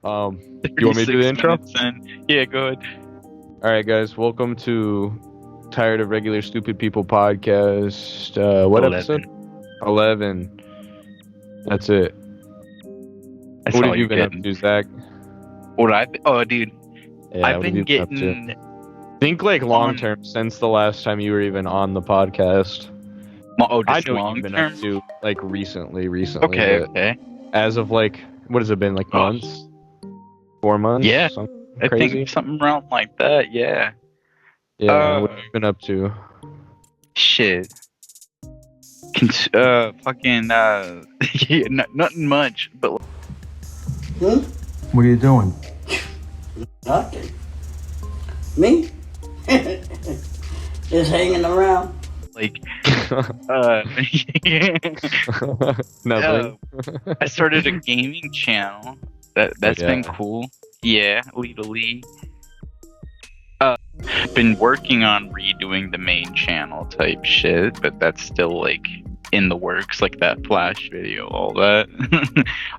You want me to do the 36 intro? minutes in. Yeah, go ahead. All right, guys. Welcome to Tired of Regular Stupid People podcast. What 11. episode? 11. That's it. That's What all have you you're been up getting. to, Zach? Oh, dude. Yeah, I've what have been you been up getting to? Think like long on. term since the last time you were even on the podcast. Oh, I just know what long you've been up term? to like recently, Okay, but okay. as of like, what has it been, like Oh, months? 4 months? yeah. Something I crazy? think something around like that, yeah. Yeah, what have you been up to? Shit. Fucking, yeah, nothing much, but Hmm? What are you doing? Nothing. Me? Just hanging around. like, uh, Nothing. I started a gaming channel. That's been Yeah. cool. Yeah, Lee. Been working on redoing the main channel type shit, but that's still like in the works, like that Flash video, all that.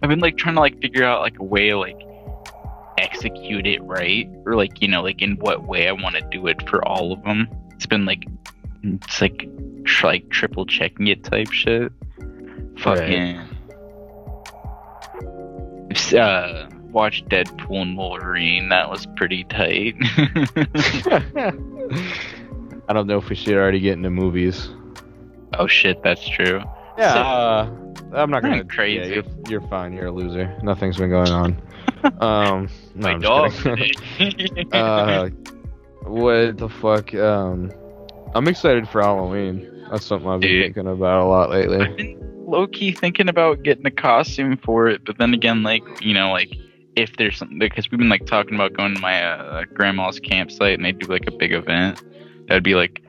I've been like trying to like figure out like a way to like execute it right, or like like in what way I want to do it for all of them. It's been like triple checking it type shit. Fucking watched Deadpool and Wolverine. That was pretty tight. I don't know if we should already get into movies. Oh shit, that's true. Yeah, I'm not gonna. Nothing crazy. Yeah, you're fine. You're a loser. Nothing's been going on. No, My I'm dog. just kidding. What the fuck? I'm excited for Halloween. That's something I've been Dude. thinking about a lot lately. I've been low key thinking about getting a costume for it, but then again, like like if there's something, because we've been like talking about going to my grandma's campsite and they do like a big event. That'd be like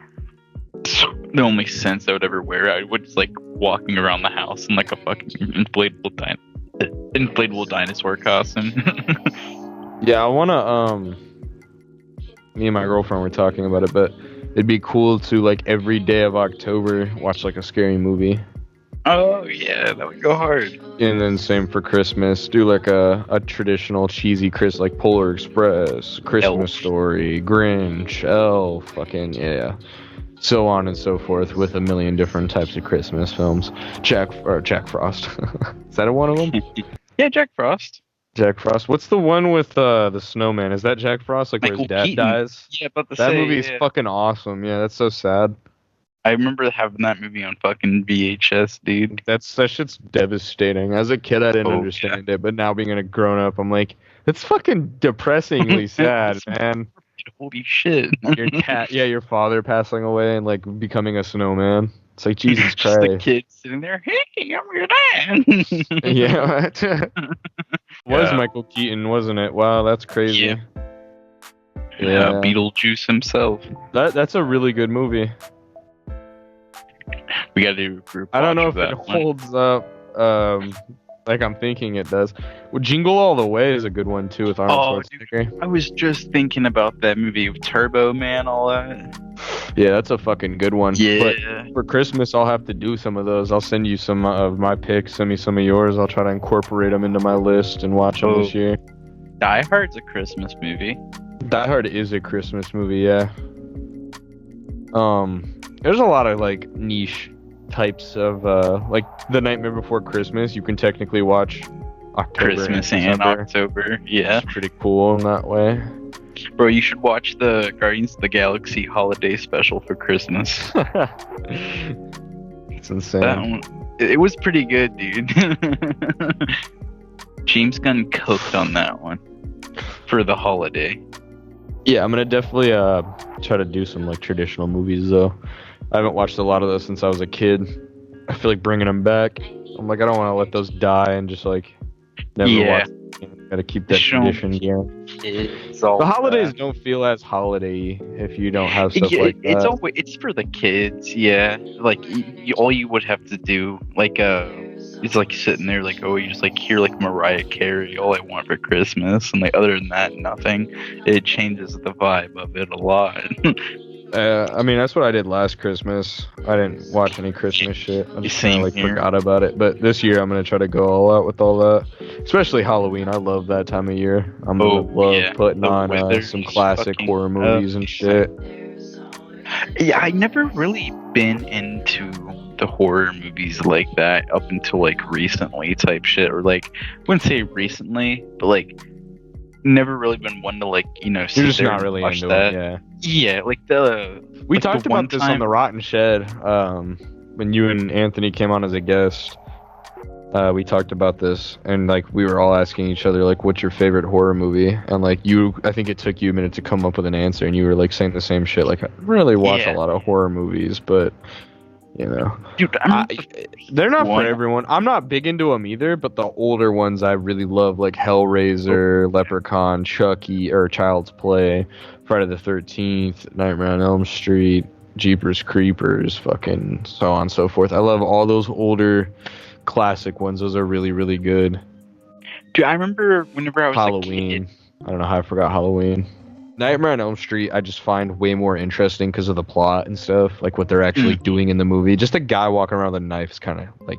the only sense I would ever wear. I would just like walking around the house in like a fucking inflatable dinosaur costume. Yeah, I wanna. Me and my girlfriend were talking about it, but it'd be cool to like every day of October watch like a scary movie. Oh yeah, that would go hard. And then same for Christmas. Do like a traditional cheesy like Polar Express, Christmas Elf. Story, Grinch, Elf, fucking yeah. So on and so forth with a million different types of Christmas films. Jack Frost. Is that one of them? Yeah, Jack Frost. Jack Frost. What's the one with the snowman? Is that Jack Frost? Like where Michael his dad Keaton. dies? Yeah, about to That say, movie is yeah. fucking awesome. Yeah, that's so sad. I remember having that movie on fucking VHS, dude. That shit's devastating. As a kid, I didn't Oh, understand it, but now being a grown up, I'm like, it's fucking depressingly sad, man. Holy shit. Your father passing away and like becoming a snowman. It's like Jesus Just the Christ. kid sitting there, hey, I'm your dad. Yeah, it was Yeah. Michael Keaton, wasn't it? Wow, that's crazy. Yeah, Beetlejuice himself. That's a really good movie. We gotta do a group I don't know watch if of it that one. holds up like I'm thinking it does. Well, Jingle All the Way is a good one too with Oh, Arnold dude. Schwarzenegger. I was just thinking about that movie with Turbo Man, all that. Yeah, that's a fucking good one. Yeah. But for Christmas, I'll have to do some of those. I'll send you some of my picks. Send me some of yours. I'll try to incorporate them into my list and watch them this year. Die Hard's a Christmas movie. Die Hard is a Christmas movie, yeah. There's a lot of like niche types of like The Nightmare Before Christmas. You can technically watch October Christmas and December. October. Yeah. It's pretty cool in that way. Bro, you should watch the Guardians of the Galaxy holiday special for Christmas. It's insane. That one, it was pretty good, dude. James Gunn cooked on that one for the holiday. Yeah, I'm gonna definitely try to do some like traditional movies though. I haven't watched a lot of those since I was a kid. I feel like bringing them back. I'm like, I don't want to let those die and just like never watch them. Gotta keep that tradition going. It's all The holidays don't feel as holiday if you don't have stuff like that. It's for the kids, yeah. Like all you would have to do, like it's like sitting there, like you just like hear like Mariah Carey, "All I Want for Christmas," and like other than that, nothing. It changes the vibe of it a lot. I mean, that's what I did last Christmas. I didn't watch any Christmas shit. I just kind Same of like here. forgot about it. But this year, I'm gonna try to go all out with all that. Especially Halloween. I love that time of year. I'm gonna love putting The on weather's some classic fucking horror movies and shit. Yeah, I never really been into the horror movies like that up until like recently type shit, or like I wouldn't say recently, but like never really been one to like You're sit just there not and really watch into that. it, yeah. Yeah, like the We like the talked one about this on time- the Rotten Shed when you and Anthony came on as a guest. We talked about this, and like we were all asking each other like, "What's your favorite horror movie?" And like I think it took you a minute to come up with an answer, and you were like saying the same shit. Like, I don't really watch a lot of horror movies, but you know, Dude, they're not one- for everyone. I'm not big into them either, but the older ones I really love, like Hellraiser, Leprechaun, Chucky, or Child's Play, Friday the 13th, Nightmare on Elm Street, Jeepers Creepers, fucking so on and so forth. I love all those older classic ones. Those are really, really good. Dude, I remember whenever I was Halloween. a kid. I don't know how I forgot Halloween. Nightmare on Elm Street, I just find way more interesting because of the plot and stuff, like what they're actually doing in the movie. Just a guy walking around with a knife is kind of like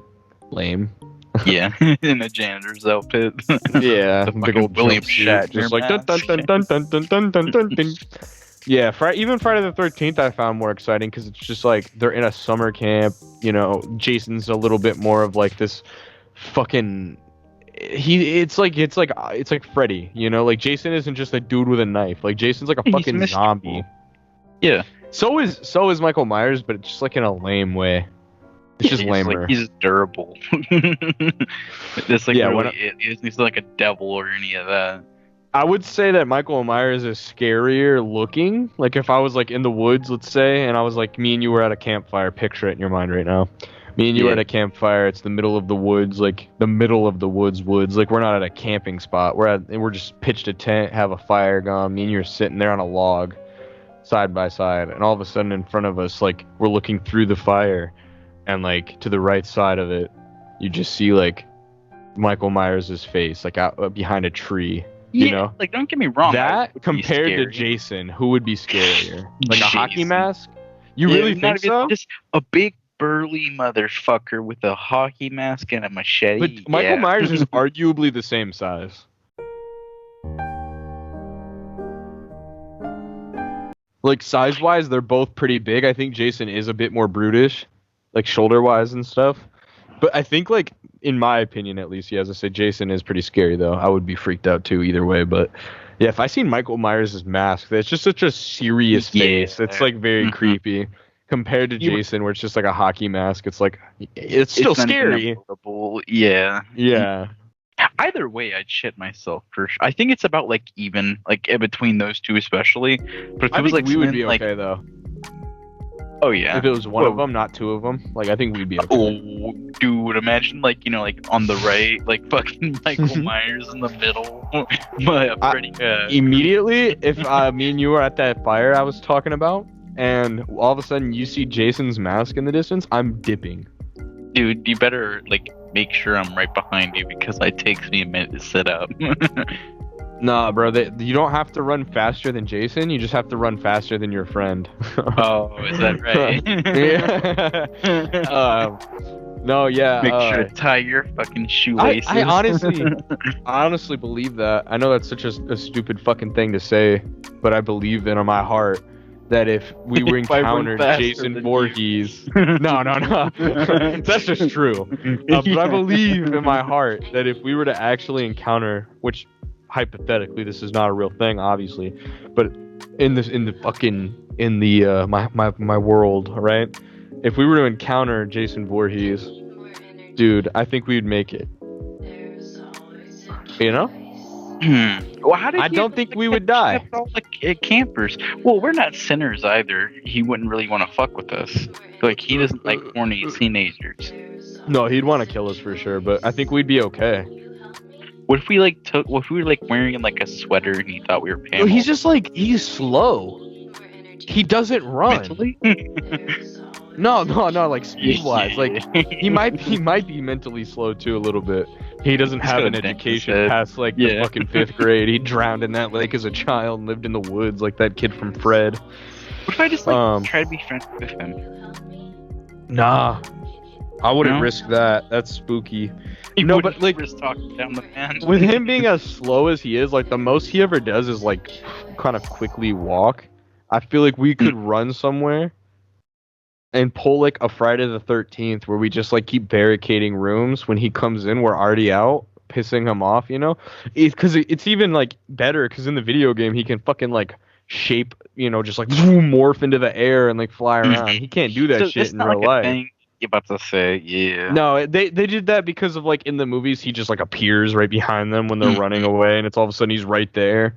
lame. Yeah, in a janitor's outfit. Yeah, The big fucking old William jumpsuit, Shatner just like dun dun mask. dun dun dun dun dun dun dun dun. Yeah, even Friday the 13th I found more exciting because it's just like they're in a summer camp. You know, Jason's a little bit more of like this fucking. It's like Freddy. You know, like Jason isn't just a dude with a knife. Like Jason's like a He's fucking mystical. zombie. Yeah. So is Michael Myers, but it's just like in a lame way. It's just he's lamer. Like, he's durable. It's like Yeah, really, he's like a devil or any of that. I would say that Michael Myers is scarier looking. Like if I was like in the woods, let's say, and I was like me and you were at a campfire. Picture it in your mind right now. Me and you are at a campfire. It's the middle of the woods, like the middle of the woods. Like we're not at a camping spot. We're just pitched a tent, have a fire going. Me and you are sitting there on a log, side by side, and all of a sudden in front of us, like we're looking through the fire, and like to the right side of it, you just see like Michael Myers' face, like out behind a tree. Yeah, You know, like don't get me wrong. that would be compared to scary. Jason, who would be scarier? Like a hockey Jason. mask? You Yeah, really not think even so? Just a big burly motherfucker with a hockey mask and a machete. But Michael yeah. Myers is arguably the same size. Like size-wise, they're both pretty big. I think Jason is a bit more brutish, like shoulder-wise and stuff. But I think, like, in my opinion at least, yeah, as I said, Jason is pretty scary though. I would be freaked out too either way. But yeah, if I seen Michael Myers' mask, it's just such a serious face. It's like very creepy. Compared to Jason, where it's just like a hockey mask, it's like it's still It's not even scary. notable. Yeah. Yeah. Either way, I'd shit myself for sure. I think it's about like even, like in between those two especially. But if I it was think like we would something be like, okay though. oh yeah, If it was one of Well, them, not two of them, like I think we'd be okay. Oh, dude, imagine like, you know, like on the right, like fucking Michael Myers in the middle. But Freddy, Immediately, if me and you were at that fire I was talking about, and all of a sudden you see Jason's mask in the distance, I'm dipping. dude, you better like make sure I'm right behind you because it takes me a minute to sit up. Nah, bro, you don't have to run faster than Jason. You just have to run faster than your friend. Oh, is that right? Yeah. No, yeah. Make sure to tie your fucking shoelaces. I honestly believe that. I know that's such a stupid fucking thing to say, but I believe in my heart that if we were If I run encountered faster Jason than Voorhees, no, that's just true. But I believe in my heart that if we were to actually encounter, which hypothetically this is not a real thing, obviously, but my world, right? If we were to encounter Jason Voorhees, dude, I think we'd make it. You know? Well, how did I don't think we would die. accept all the campers? Well, we're not sinners either. He wouldn't really want to fuck with us. Like he doesn't like horny teenagers. No, he'd want to kill us for sure, but I think we'd be okay. What if we like took? What if we were like wearing like a sweater and he thought we were Pam? No, he's just like, he's slow. He doesn't run. mentally. No, like speed wise. Like he might be mentally slow too a little bit. He doesn't He's have got an a dent in his education head. past like the Yeah. fucking 5th grade. He drowned in that lake as a child and lived in the woods like that kid from Fred. What if I just like Um, try to be friends with him? nah, I wouldn't No? risk that. That's spooky. You No, wouldn't but like risk talking down the man. with him being as slow as he is, like the most he ever does is like kind of quickly walk. I feel like we could run somewhere and pull like a Friday the 13th where we just like keep barricading rooms. When he comes in, we're already out, pissing him off, you know? Because it's even like better because in the video game, he can fucking like shape, you know, just like morph into the air and like fly around. He can't do that So shit that's in not real like a life. thing you're about to say. Yeah. No, they did that because of like in the movies, he just like appears right behind them when they're running away, and it's all of a sudden he's right there.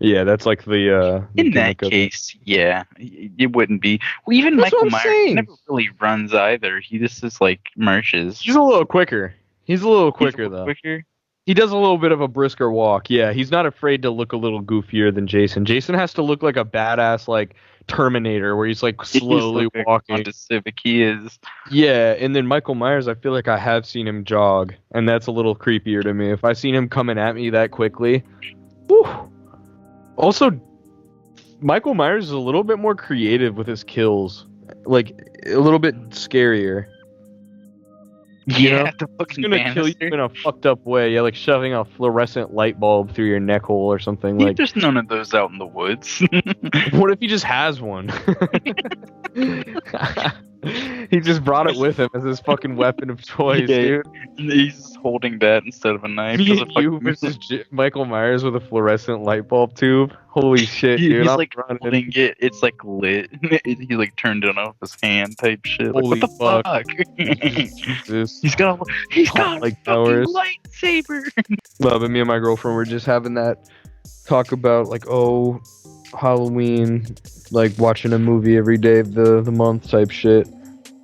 Yeah, that's like the In that gimmick of it. case, yeah, it wouldn't be. Well, even That's what Michael I'm Myers saying. never really runs either. He just is like marches. He's a little quicker. He's a little He's a quicker little though. quicker. He does a little bit of a brisker walk. Yeah, he's not afraid to look a little goofier than Jason. Jason has to look like a badass like Terminator where he's like slowly He's like walking. Honda Civic. He is. Yeah, and then Michael Myers, I feel like I have seen him jog, and that's a little creepier to me. If I seen him coming at me that quickly. Whew. Also, Michael Myers is a little bit more creative with his kills. Like a little bit scarier. You know? The He's fucking gonna kill you banister. in a fucked up way. Yeah, like shoving a fluorescent light bulb through your neck hole or something. Like, There's none of those out in the woods. what if he just has one? He just brought it with him as his fucking weapon of choice, Yeah. dude. He's holding that instead of a knife. Me as a and you fucking- versus Michael Myers with a fluorescent light bulb tube. Holy shit, dude! He's I'm like running. holding it. It's like lit. He like turned it off his hand type shit. Like, Holy what the fuck. Jesus. He's got a Like fucking powers. lightsaber. Well, but me and my girlfriend were just having that talk about like, oh, Halloween, like watching a movie every day of the month type shit.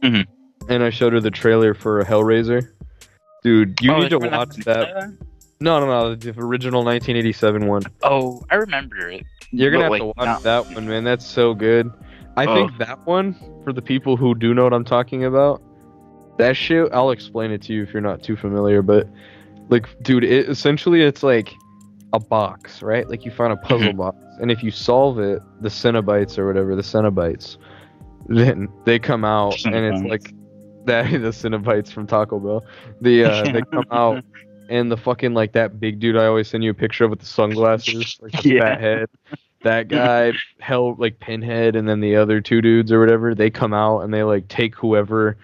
Mhm. And I showed her the trailer for Hellraiser. Dude, you need to they're not watch gonna- that. No, the original 1987 one. Oh, I remember it. You're gonna But, have like, to watch not- that one, man. That's so good. I think that one, for the people who do know what I'm talking about, that shit, I'll explain it to you if you're not too familiar, but like, dude, it's like a box, right? Like you find a puzzle box, and if you solve it, the Cenobites or whatever, the Cenobites, then they come out, and it's like that the Cenobites from Taco Bell. They come out, and the fucking like that big dude I always send you a picture of with the sunglasses, like the fat head. That guy held like Pinhead, and then the other two dudes or whatever, they come out and they like take whoever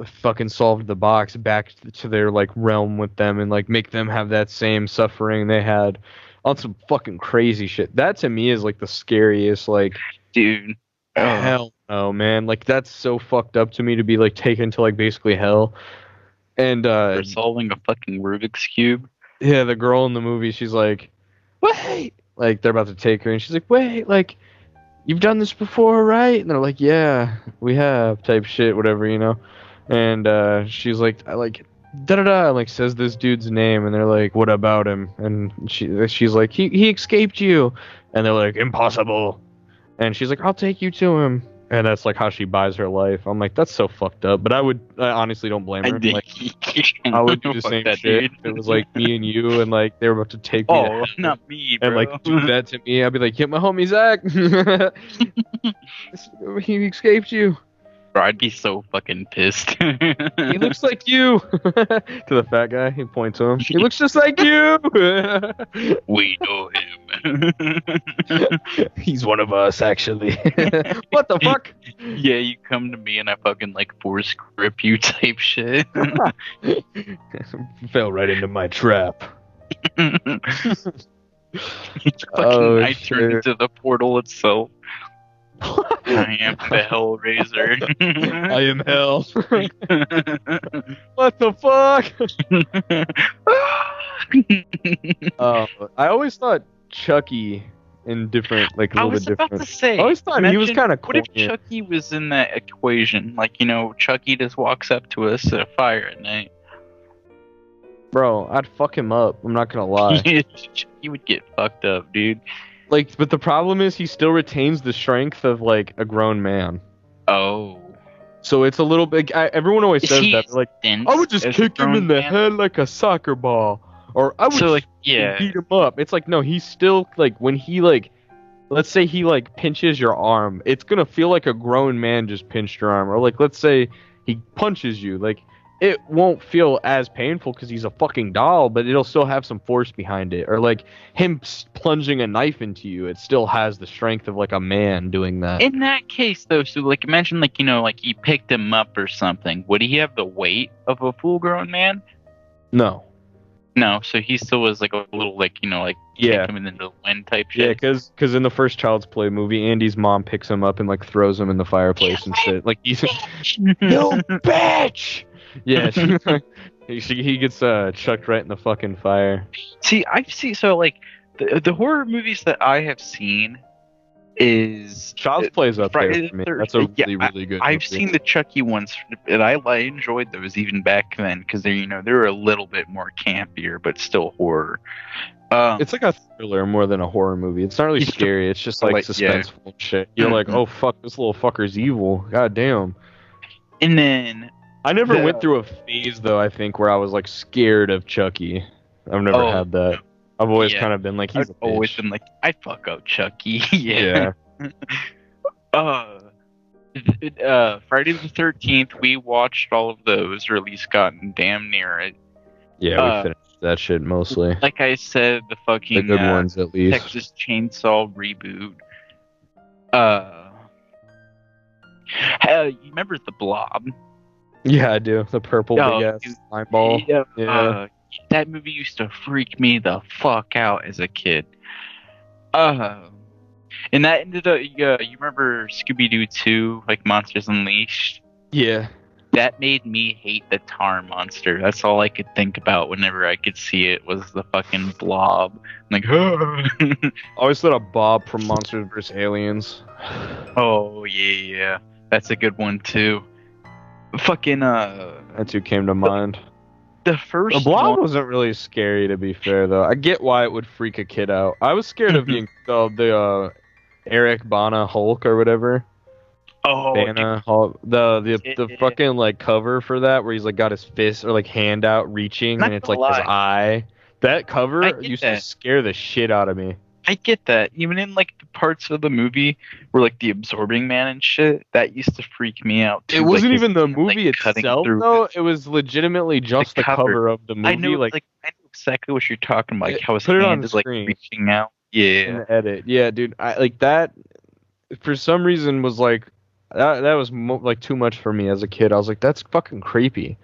fucking solved the box back to their like realm with them and like make them have that same suffering they had on some fucking crazy shit. That to me is like the scariest, like, dude. hell no, man. Like that's so fucked up to me to be like taken to like basically hell. And For solving a fucking Rubik's cube. yeah, the girl in the movie, she's like, wait, like they're about to take her, and she's like, wait, like you've done this before, right? And they're like, yeah, we have, type shit, whatever, you know. And she's like, I like da da da, like says this dude's name, and they're like, what about him? And she's like, he escaped you, and they're like, impossible. And she's like, I'll take you to him. And that's like how she buys her life. I'm like, that's so fucked up. But I honestly don't blame her. Like, I would do the Fuck same that, shit dude. if it was like me and you, and like they were about to take me to Oh, hell, not me, bro. and like do that to me. I'd be like, hit my homie Zach. He escaped you. Bro, I'd be so fucking pissed. He looks like you. To the fat guy, he points to him. He looks just like you. We know him. He's one of us, actually. What the fuck? Yeah, you come to me and I fucking like force grip you type shit. Fell right into my trap. I shit. turned into the portal itself. I am the Hellraiser. I am hell. What the fuck? I always thought Chucky in different, like a I little was bit about different. to say. I always thought he was kind of cool. What if Chucky was in that equation? Like, you know, Chucky just walks up to us at a fire at night. Bro, I'd fuck him up. I'm not gonna lie. Chucky would get fucked up, dude. Like, but the problem is he still retains the strength of like a grown man. Oh. So it's a little bit. Everyone always Is says he that. They're like, dense I would just as a kick him grown in the man? head like a soccer ball, or I would So, like, just yeah. beat him up. It's like, no, he's still like when he like let's say he like pinches your arm, it's gonna feel like a grown man just pinched your arm. Or like, let's say he punches you, like it won't feel as painful because he's a fucking doll, but it'll still have some force behind it. Or like him plunging a knife into you, it still has the strength of like a man doing that. In that case, though, so like imagine like like you picked him up or something. Would he have the weight of a full-grown man? No. No, so he still was like a little like like Yeah. kick him into the wind type Yeah, shit. because in the first Child's Play movie, Andy's mom picks him up and like throws him in the fireplace and shit. Like he's you bitch. Yeah, he gets chucked right in the fucking fire. See, I've seen so like the horror movies that I have seen is Child's Play's up there Friday for me. the That's a 13th. really, really good I've movie. seen the Chucky ones, and I enjoyed those even back then because they're a little bit more campier, but still horror. It's like a thriller more than a horror movie. It's not really It's scary. It's just like suspenseful and shit. You're like, Mhm. oh fuck, this little fucker's evil. God damn. And then I never went through a phase though. I think where I was like scared of Chucky. I've never had that. I've always kind of been like, he's I've always been like, I fuck out Chucky. Yeah. Friday the 13th, we watched all of those, or at least gotten damn near it. Yeah, we finished that shit mostly. Like I said, the fucking The good ones at least. Texas Chainsaw reboot. You remember the Blob? Yeah, I do. The purple big ass slime ball. Yeah. That movie used to freak me the fuck out as a kid. And that ended up. You remember Scooby Doo 2, like Monsters Unleashed? Yeah. That made me hate the tar monster. That's all I could think about whenever I could see it was the fucking blob. I'm like, I always thought of Bob from Monsters vs. Aliens. oh yeah, that's a good one too. Fucking That's who came to mind. The first The blob one wasn't really scary, to be fair, though. I get why it would freak a kid out. I was scared of the Eric Bana Hulk or whatever. Oh, Bana Hulk. The fucking like cover for that where he's like got his fist or like hand out reaching and it's like his eye. That cover used to scare the shit out of me. I get that. Even in like the parts of the movie where like the absorbing man and shit, that used to freak me out too. It wasn't like, even the movie like, itself though. It was legitimately just the cover of the movie. I know, like I know exactly what you're talking about. Like how his put it hand on the is like screen. reaching out. Yeah. In the edit. Yeah, dude. I like that. For some reason, was like that was like too much for me as a kid. I was like, that's fucking creepy.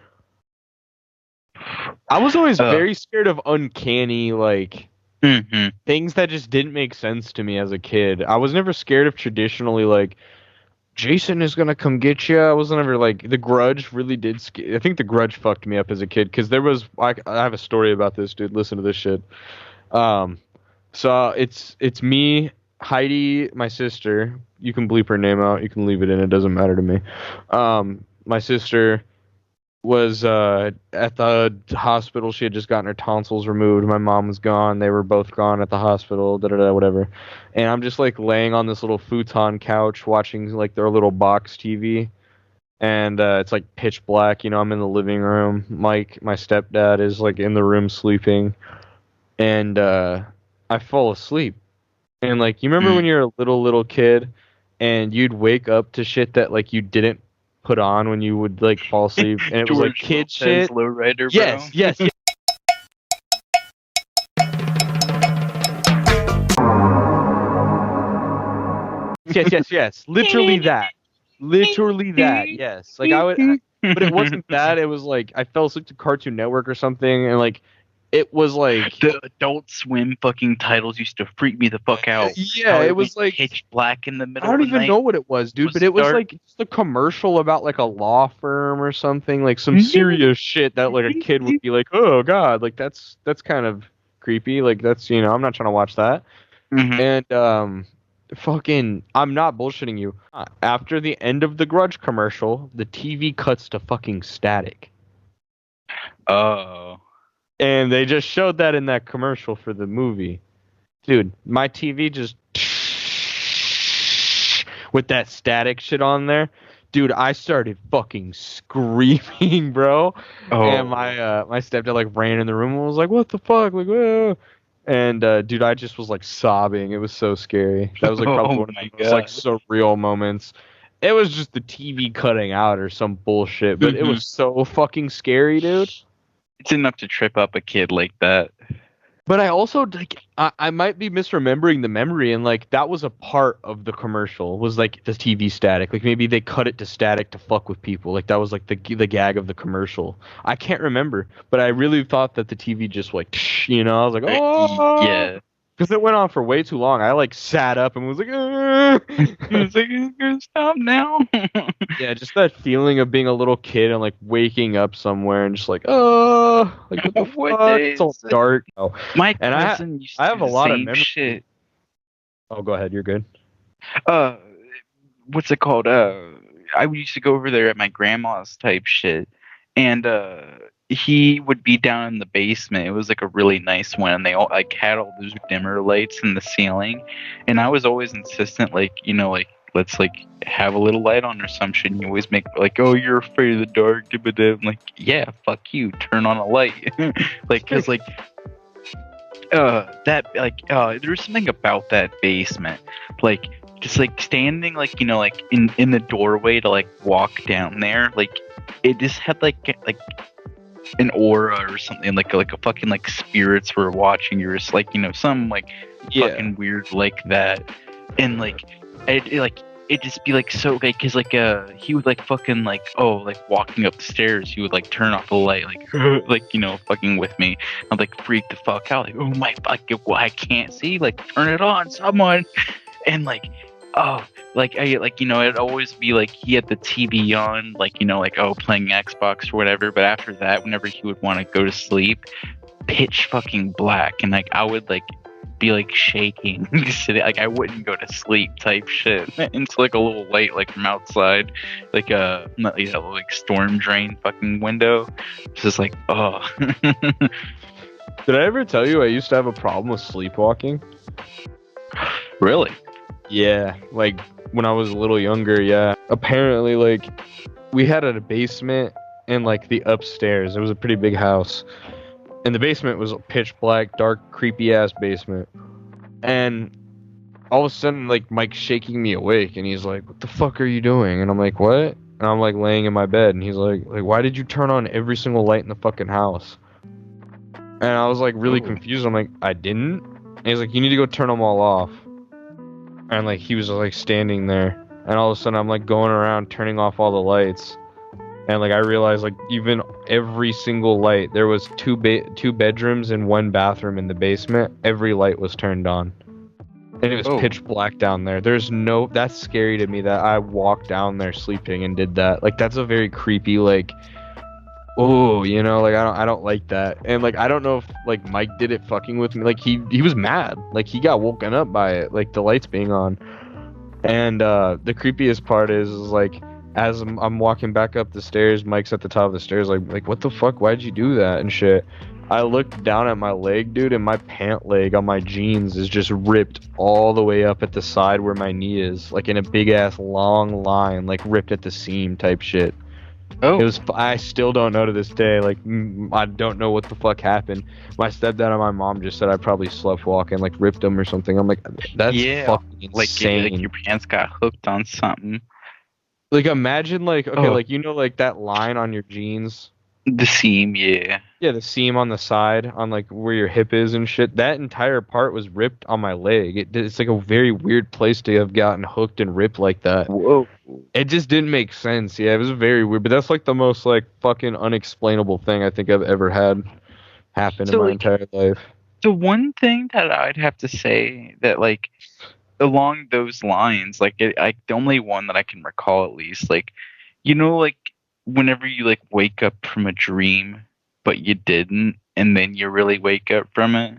I was always very scared of uncanny like. Things that just didn't make sense to me as a kid. I was never scared of traditionally like Jason is gonna come get you. I was never like The Grudge really did. I think The Grudge fucked me up as a kid because there was I have a story about this dude. Listen to this shit. So it's me, Heidi, my sister. You can bleep her name out. You can leave it in. It doesn't matter to me. My sister was at the hospital. She had just gotten her tonsils removed. My mom was gone. They were both gone at the hospital. Whatever. And I'm just like laying on this little futon couch watching like their little box TV. And it's like pitch black. I'm in the living room. Mike, my stepdad, is like in the room sleeping. And I fall asleep. And like, you remember when you're a little kid and you'd wake up to shit that like you didn't put on when you would like fall asleep, and it was like kid shit. Lowrider, yes. Yes. Literally that. Yes. Like I would, but it wasn't that. It was like I fell asleep to Cartoon Network or something, and like it was like the Adult Swim fucking titles used to freak me the fuck out. Yeah, it was like pitch black in the middle. I don't even know what it was, dude. But it was like just a commercial about like a law firm or something, like some serious shit that like a kid would be like, oh god, like that's kind of creepy. Like that's I'm not trying to watch that. And fucking, I'm not bullshitting you. After the end of the Grudge commercial, the TV cuts to fucking static. Oh. And they just showed that in that commercial for the movie. Dude, my TV just with that static shit on there. Dude, I started fucking screaming, bro. Oh. And my stepdad like ran in the room and was like, "What the fuck?" Like, whoa. And dude, I just was like sobbing. It was so scary. That was like probably Oh one of my the most like god. surreal moments. It was just the TV cutting out or some bullshit, but it Mhm. was so fucking scary, dude. It's enough to trip up a kid like that. But I also like I might be misremembering the memory, and like that was a part of the commercial was like the TV static. Like maybe they cut it to static to fuck with people. Like that was like the gag of the commercial. I can't remember, but I really thought that the TV just like I was like oh, Yeah. because it went on for way too long. I like sat up and was like "Ah." It's like, "You gonna stop now." Yeah, just that feeling of being a little kid and like waking up somewhere and just like oh, like what the What fuck? day It's all is it? dark. Oh, My and cousin used I to have do a the lot of same memories. shit. Oh, go ahead. You're good. Uh, what's it called? I used to go over there at my grandma's type shit, and he would be down in the basement. It was like a really nice one, and they all like had all those dimmer lights in the ceiling, and I was always insistent, like like let's like have a little light on or some shit. And you always make like, oh, you're afraid of the dark. I'm like, yeah, fuck you, turn on a light, like because like that like there's something about that basement, like just like standing like like in the doorway to like walk down there, like it just had like an aura or something, like a fucking like spirits were watching you, or just like some like Yeah. fucking weird like that. And like like it just be like so like because like he would like fucking like like walking up the stairs he would like turn off the light like like fucking with me. I'd like freak the fuck out, like, oh my fuck, well, I can't see, like turn it on, someone. And like oh, like I like it'd always be like he had the TV on, like like playing Xbox or whatever. But after that, whenever he would want to go to sleep, pitch fucking black, and like I would like be like shaking, like I wouldn't go to sleep type shit into like a little light like from outside, like not like storm drain fucking window. It's just like oh. Did I ever tell you I used to have a problem with sleepwalking? Really? Yeah, like when I was a little younger, yeah. Apparently, like we had a basement and like the upstairs. It was a pretty big house. And the basement was a pitch black, dark, creepy ass basement. And all of a sudden, like Mike's shaking me awake and he's like, "What the fuck are you doing?" And I'm like, "What?" And I'm like laying in my bed and he's like, "Why did you turn on every single light in the fucking house?" And I was like really Oh. confused. I'm like, "I didn't." And he's like, "You need to go turn them all off." And like he was like standing there, and all of a sudden I'm like going around turning off all the lights, and like I realized like even every single light, there was two bedrooms and one bathroom in the basement. Every light was turned on, and it was Oh. pitch black down there. That's scary to me that I walked down there sleeping and did that. Like that's a very creepy like. Oh, like I don't like that. And like I don't know if like Mike did it fucking with me. Like he was mad. Like he got woken up by it, like the lights being on. And the creepiest part is like as I'm walking back up the stairs, Mike's at the top of the stairs like what the fuck? Why'd you do that and shit? I looked down at my leg, dude, and my pant leg on my jeans is just ripped all the way up at the side where my knee is, like in a big ass long line, like ripped at the seam type shit. Oh. I still don't know to this day. Like, I don't know what the fuck happened. My stepdad and my mom just said I probably slept walking, like ripped them or something. I'm like, that's Yeah, fucking insane. like your pants got hooked on something. Like, imagine, like, okay, Oh. like, like that line on your jeans. The seam, yeah. Yeah, the seam on the side, on like where your hip is and shit. That entire part was ripped on my leg. It's like a very weird place to have gotten hooked and ripped like that. Whoa. It just didn't make sense. Yeah, it was very weird. But that's like the most like fucking unexplainable thing I think I've ever had happen in So my like entire life. the one thing that I'd have to say that like along those lines, like the only one that I can recall at least, like like whenever you like wake up from a dream but you didn't, and then you really wake up from it.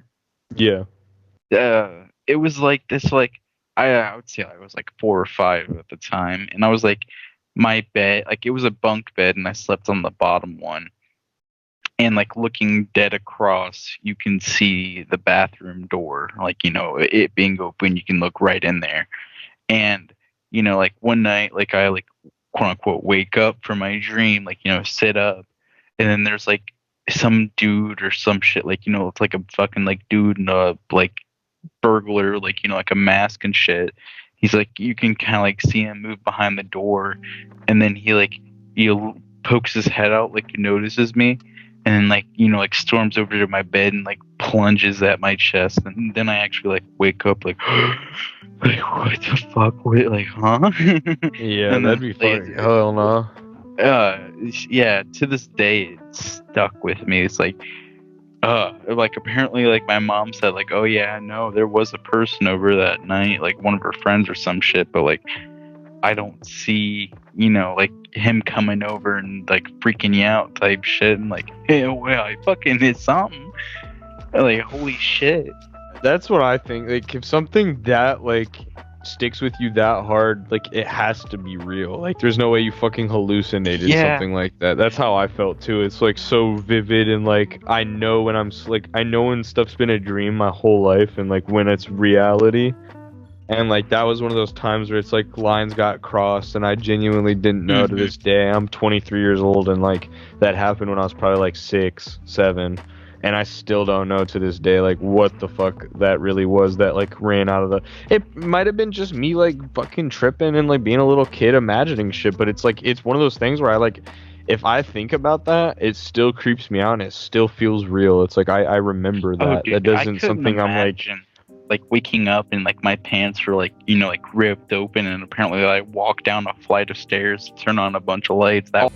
Yeah. It was like this, like I would say I was like 4 or 5 at the time, and I was like my bed, like it was a bunk bed, and I slept on the bottom one, and like looking dead across, you can see the bathroom door, like it being open, you can look right in there, and like one night, like I like quote unquote wake up from my dream, like sit up, and then there's like some dude or some shit, like, it's like a fucking like dude in a like burglar, like, like a mask and shit. He's like, you can kind of like see him move behind the door, and then he pokes his head out, like he notices me, and then like, like storms over to my bed and like plunges at my chest, and then I actually like wake up like, like what the fuck? Wait, like, huh? Yeah, And that'd then be funny. Hell no. yeah, to this day it's stuck with me. It's like apparently like my mom said like, oh yeah, no, there was a person over that night, like one of her friends or some shit, but like I don't see, like him coming over and like freaking you out type shit, and like, hey, well, I fucking hit something. Like, holy shit. That's what I think. Like, if something that like sticks with you that hard, like it has to be real. Like, there's no way you fucking hallucinated something like that. That's how I felt too. It's like so vivid, and like I know when I know when stuff's been a dream my whole life, and like when it's reality. And like that was one of those times where it's like lines got crossed, and I genuinely didn't know to this day. I'm 23 years old, and like that happened when I was probably like 6, 7, and I still don't know to this day like what the fuck that really was that like ran out of the. It might have been just me like fucking tripping and like being a little kid imagining shit, but it's like it's one of those things where I like. If I think about that, it still creeps me out, and it still feels real. It's like I remember that. Oh, dude, That doesn't something I'm like. Like waking up and like my pants were like, like ripped open, and apparently I walked down a flight of stairs to turn on a bunch of lights. That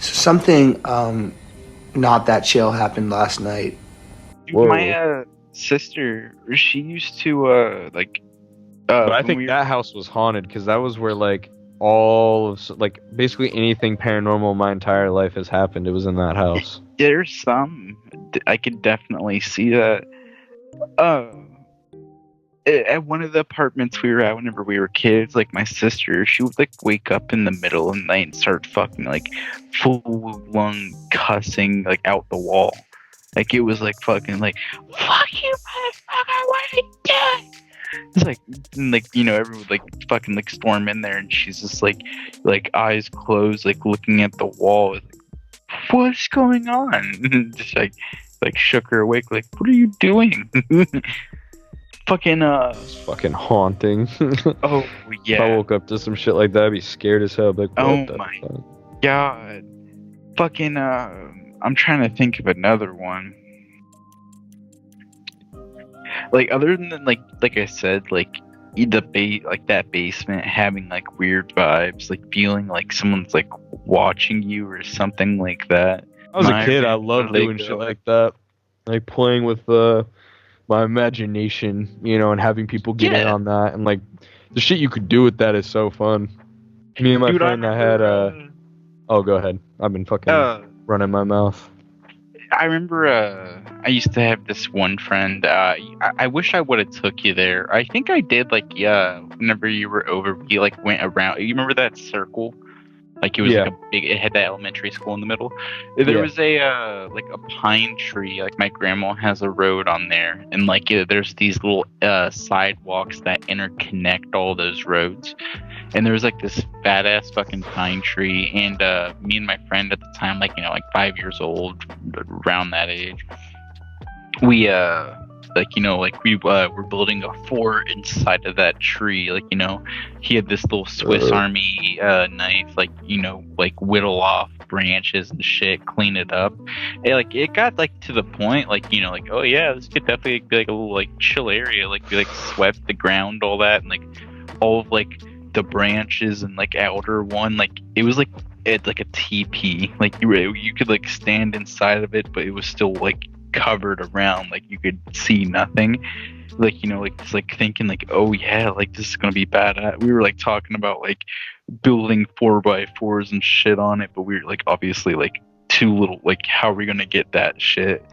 Something not that chill happened last night. Whoa. My sister, she used to like. But I think that house was haunted because that was where like all of like basically anything paranormal my entire life has happened. It was in that house. There's some. I could definitely see that. At one of the apartments we were at whenever we were kids, like my sister, she would like wake up in the middle of the night and start fucking like full-blown cussing like out the wall. Like it was like fucking like, fuck you, motherfucker, what are you doing? It's like everyone would like fucking like storm in there, and she's just like eyes closed, like looking at the wall, like, what's going on? Just like shook her awake, like, what are you doing? Fucking It's fucking haunting. Oh yeah. If I woke up to some shit like that, I'd be scared as hell. Like, oh my god. Fucking I'm trying to think of another one. Like other than like I said, like like that basement having like weird vibes, like feeling like someone's like watching you or something like that. I was a kid, I loved doing shit like that. Like playing with my imagination, and having people get in on that, and like the shit you could do with that is so fun. Me and my friend, I had oh, go ahead. I've been fucking running my mouth. I remember I used to have this one friend. I wish I would have took you there. I think I did. Like, yeah, whenever you were over, we like went around. You remember that circle? Like it was like a big. It had that elementary school in the middle. There was a like a pine tree. Like my grandma has a road on there, and like there's these little sidewalks that interconnect all those roads. And there was like this fat ass fucking pine tree, and me and my friend at the time, like like 5 years old, around that age, we we were building a fort inside of that tree. Like he had this little Swiss Army knife, like like whittle off branches and shit, clean it up. And, like it got like to the point, like like, oh yeah, this could definitely be like a little like chill area. Like we like swept the ground, all that, and like all of like the branches and like outer one, like it was like it's like a teepee. Like you could like stand inside of it, but it was still like covered around, like you could see nothing. Like like just like thinking like, oh yeah, like this is gonna be bad. We were like talking about like building 4x4s and shit on it, but we were like obviously like too little. Like how are we gonna get that shit?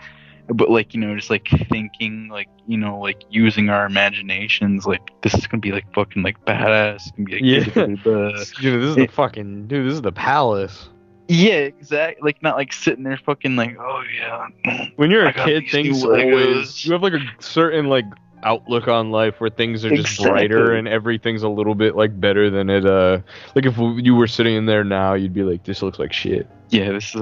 But like just like thinking like like using our imaginations, like this is gonna be like fucking like badass. It's gonna be like, dude, this is the fucking this is the palace. Yeah, exactly. Like not like sitting there fucking like, oh yeah. When you're a kid, things always you have like a certain like outlook on life where things are just Exactly. brighter and everything's a little bit like better than it like if you were sitting in there now you'd be like, this looks like shit. Yeah, this is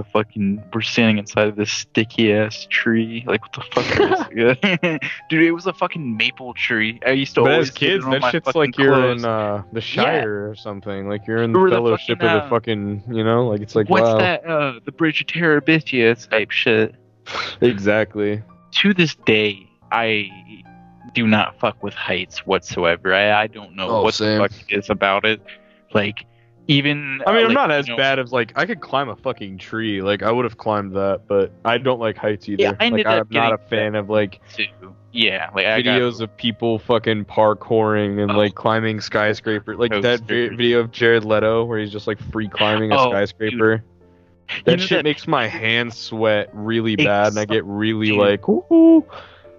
we're standing inside of this sticky ass tree. Like, what the fuck is this? Dude, it was a fucking maple tree. I used to But always as kids, sit on that my shit's fucking like you're clothes. in the Shire or something. Like you're in Or the the fellowship fucking, of the fucking, you know, like it's like What's wow. that? The Bridge of Terabithia type shit. Exactly. To this day, I do not fuck with heights whatsoever. I don't know Oh, what same. the fuck it is about it. Like, even I mean, I'm like, not as you know, bad as like I could climb a fucking tree. Like I would have climbed that, but I don't like heights either. Yeah, I ended like up I'm not a getting fan of like too. Yeah, like I got videos of people fucking parkouring and Oh, like climbing skyscrapers. Like that coasters. video of Jared Leto where he's just like free climbing a Oh, skyscraper. You That know shit that- makes my hands sweat really bad, and I get really Dude. like, ooh.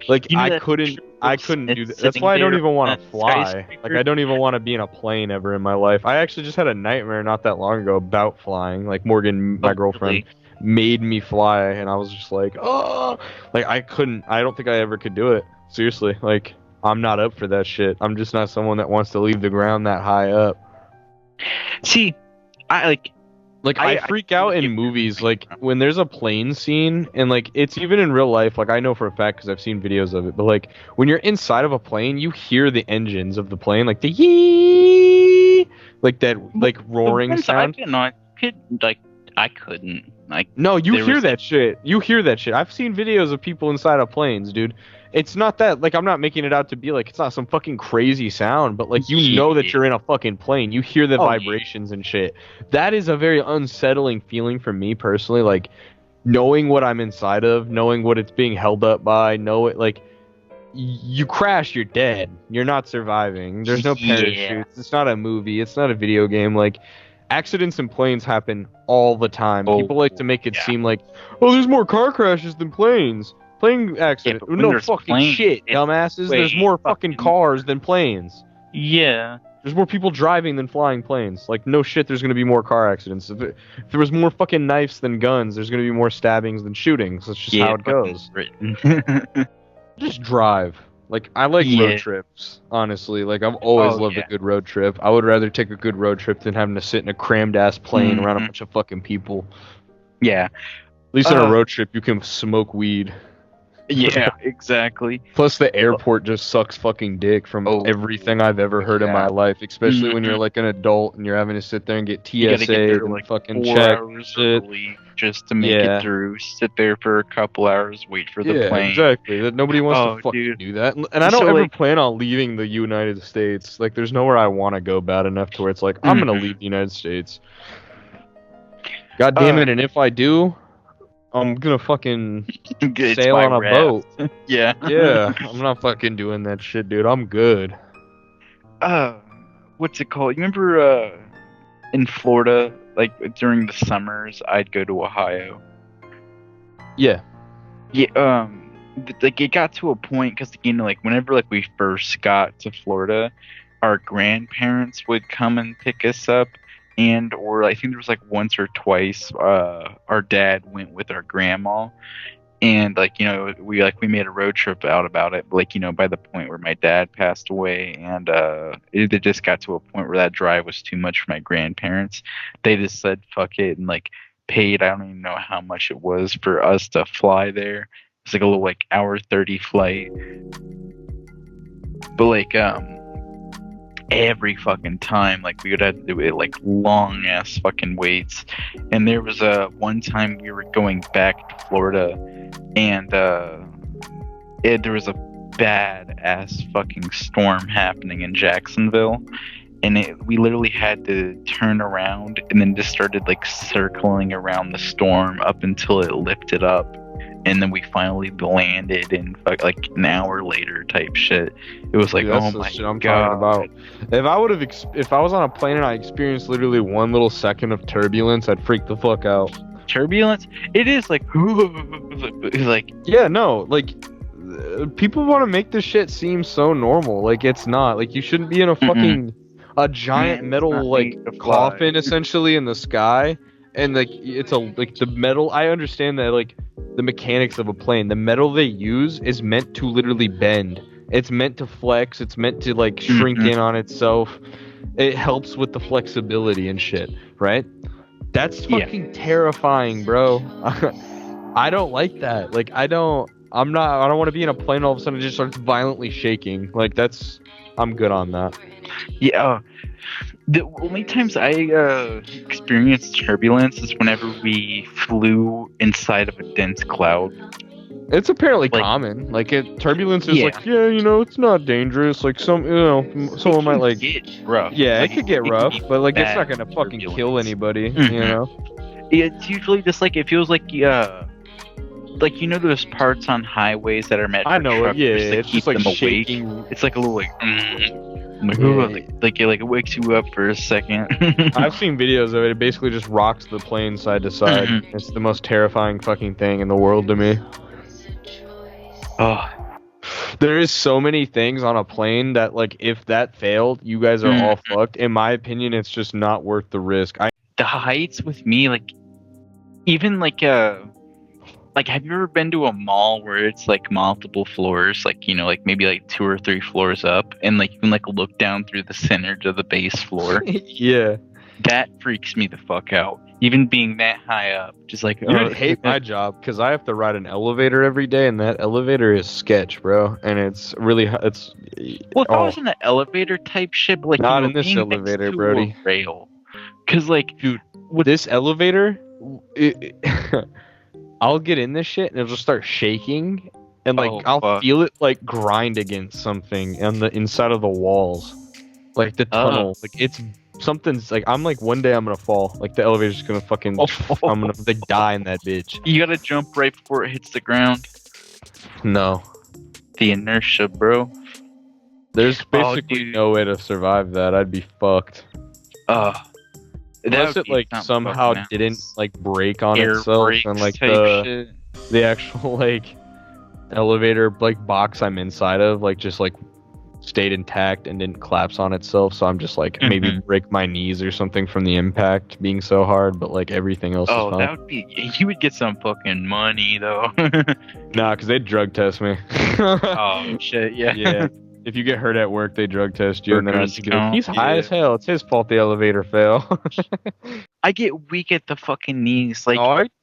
Like You know I that couldn't picture of Will do Smith that. That's sitting why I don't there even on want to that fly. skyscraper? Like I don't even want to be in a plane ever in my life. I actually just had a nightmare not that long ago about flying. Like Morgan, my girlfriend, made me fly, and I was just like, oh, like I couldn't. I don't think I ever could do it. Seriously, like I'm not up for that shit. I'm just not someone that wants to leave the ground that high up. See, I like. Like I freak out in movies, like when there's a plane scene, and like it's even in real life. Like I know for a fact because I've seen videos of it. But like when you're inside of a plane, you hear the engines of the plane, like the yee, like that, like roaring sound. I couldn't. Like, No, you there hear was, that shit. You hear that shit. I've seen videos of people inside of planes, dude. It's not that, like, I'm not making it out to be like it's not some fucking crazy sound, but like you know that you're in a fucking plane. You hear the vibrations and shit. That is a very unsettling feeling for me personally. Like knowing what I'm inside of, knowing what it's being held up by, know it like you crash, you're dead. You're not surviving. There's no parachutes. It's not a movie. It's not a video game. Like accidents in planes happen all the time. People like to make it seem like, oh, there's more car crashes than planes. Plane accident. but when No there's fucking planes, shit, it's dumbasses. There's way more fucking cars than planes. Yeah. There's more people driving than flying planes. Like, no shit, there's gonna be more car accidents. If there was more fucking knives than guns, there's gonna be more stabbings than shootings. That's just how it goes. Just drive. Like, I like road trips, honestly. Like, I've always loved a good road trip. I would rather take a good road trip than having to sit in a crammed-ass plane around a bunch of fucking people. Yeah. At least on a road trip, you can smoke weed. Yeah, exactly. Plus, the airport just sucks fucking dick from everything I've ever heard in my life. Especially when you're like an adult and you're having to sit there and get TSA get there, and like, fucking 4 check hours shit. early just to make it through. Sit there for a couple hours, wait for the plane. Exactly. That nobody wants to fucking do that. And I don't ever plan on leaving the United States. Like, there's nowhere I want to go bad enough to where it's like, I'm gonna leave the United States. God damn it! And if I do, I'm gonna fucking sail on a boat. Yeah. Yeah, I'm not fucking doing that shit, dude. I'm good. What's it called? You remember in Florida, like during the summers, I'd go to Ohio. Yeah. Yeah. Like it got to a point because like whenever like we first got to Florida, our grandparents would come and pick us up. And or I think there was like once or twice our dad went with our grandma, and like we made a road trip out about it, but, like by the point where my dad passed away, and it just got to a point where that drive was too much for my grandparents. They just said fuck it and like paid, I don't even know how much it was for us to fly there. It's like a little like hour 30 flight, but like every fucking time like we would have to do it like long ass fucking waits. And there was one time we were going back to Florida, and there was a bad ass fucking storm happening in Jacksonville, and we literally had to turn around and then just started like circling around the storm up until it lifted up. And then we finally landed, and like an hour later, type shit. It was like, that's oh the my shit I'm god! talking about. If I was on a plane and I experienced literally one little second of turbulence, I'd freak the fuck out. Turbulence? It is like, like yeah, no, like people want to make this shit seem so normal. Like it's not. Like you shouldn't be in a fucking a giant metal like coffin essentially in the sky. And like it's like the metal, I understand that like the mechanics of a plane, the metal they use is meant to literally bend It's meant to flex. It's meant to like shrink in on itself. It helps with the flexibility and shit, right? That's fucking terrifying, bro. I don't like that. Like, I don't want to be in a plane all of a sudden it just starts violently shaking. Like, I'm good on that. Yeah. The only times I experienced turbulence is whenever we flew inside of a dense cloud. It's apparently Like- common. Like, turbulence is Yeah. like, yeah, it's not dangerous. Like, someone might like, get rough. yeah, Like, it could get rough, be but like, it's bad not gonna fucking kill turbulence. anybody, Mhm. It's usually just like, it feels like those parts on highways that are meant for I know it. truckers Yeah, to it's keep just like them awake. shaking. It's like a little like, like, Yeah. ooh, like it wakes you up for a second. I've seen videos of it. It basically just rocks the plane side to side. Mhm. It's the most terrifying fucking thing in the world to me. Oh, There is so many things on a plane that, like, if that failed, you guys are all fucked. In my opinion, it's just not worth the risk. the heights with me, like, even like have you ever been to a mall where it's like multiple floors, like, like maybe like 2 or 3 floors up, and like you can like look down through the center to the base floor? Yeah. That freaks me the fuck out. Even being that high up, just like, You would hate my job because I have to ride an elevator every day, and that elevator is sketch, bro. And it's really, it's. Well, if I was in an elevator type shit, but like, Not in this being elevator, next to Brody. a rail, because like, Dude, with this elevator, I'll get in this shit and it'll just start shaking, and like I'll feel it like grind against something on the inside of the walls, like the tunnel. Like it's something's like I'm like one day I'm gonna fall. Like the elevator's gonna fucking. I'm gonna like die in that bitch. You gotta jump right before it hits the ground. No, the inertia, bro. There's basically no way to survive that. I'd be fucked. Unless it like somehow didn't like break on itself and like the actual like elevator like box I'm inside of like just like stayed intact and didn't collapse on itself. So I'm just like maybe break my knees or something from the impact being so hard, but like everything else is fine. That would be, you would get some fucking money though. Nah, because they'd drug test me. Oh shit, yeah. Yeah. If you get hurt at work, they drug test you, and then I'd be like, he's high as hell. It's his fault the elevator fell. I get weak at the fucking knees. Like,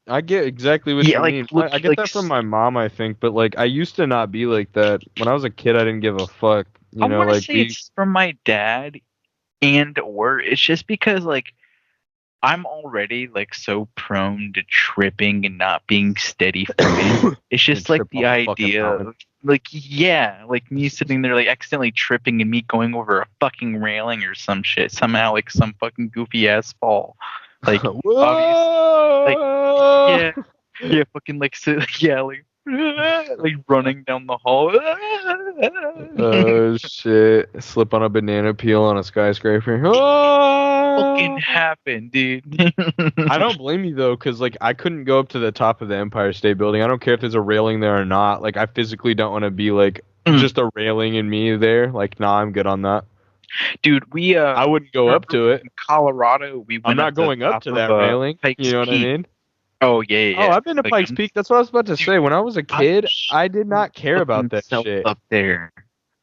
I get exactly what you mean. I get that from my mom, I think, but like I used to not be like that. When I was a kid, I didn't give a fuck. I want to say it's from my dad, or it's just because like I'm already like so prone to tripping and not being steady footed. It's just like the idea of like, yeah, like me sitting there like accidentally tripping and me going over a fucking railing or some shit somehow, like some fucking goofy ass fall. Like obviously, like yeah, fucking like yeah, like running down the hall. Oh shit! Slip on a banana peel on a skyscraper. Fucking happened, dude. I don't blame you though, because like I couldn't go up to the top of the Empire State Building. I don't care if there's a railing there or not. Like I physically don't want to be like just a railing and me there. Like nah, I'm good on that. Dude, I wouldn't go up to it. In Colorado, I'm not going up to that railing. You know what I mean? Oh yeah. Oh, I've been to Pikes Peak. That's what I was about to say. When I was a kid, I did not care about that shit. Up there.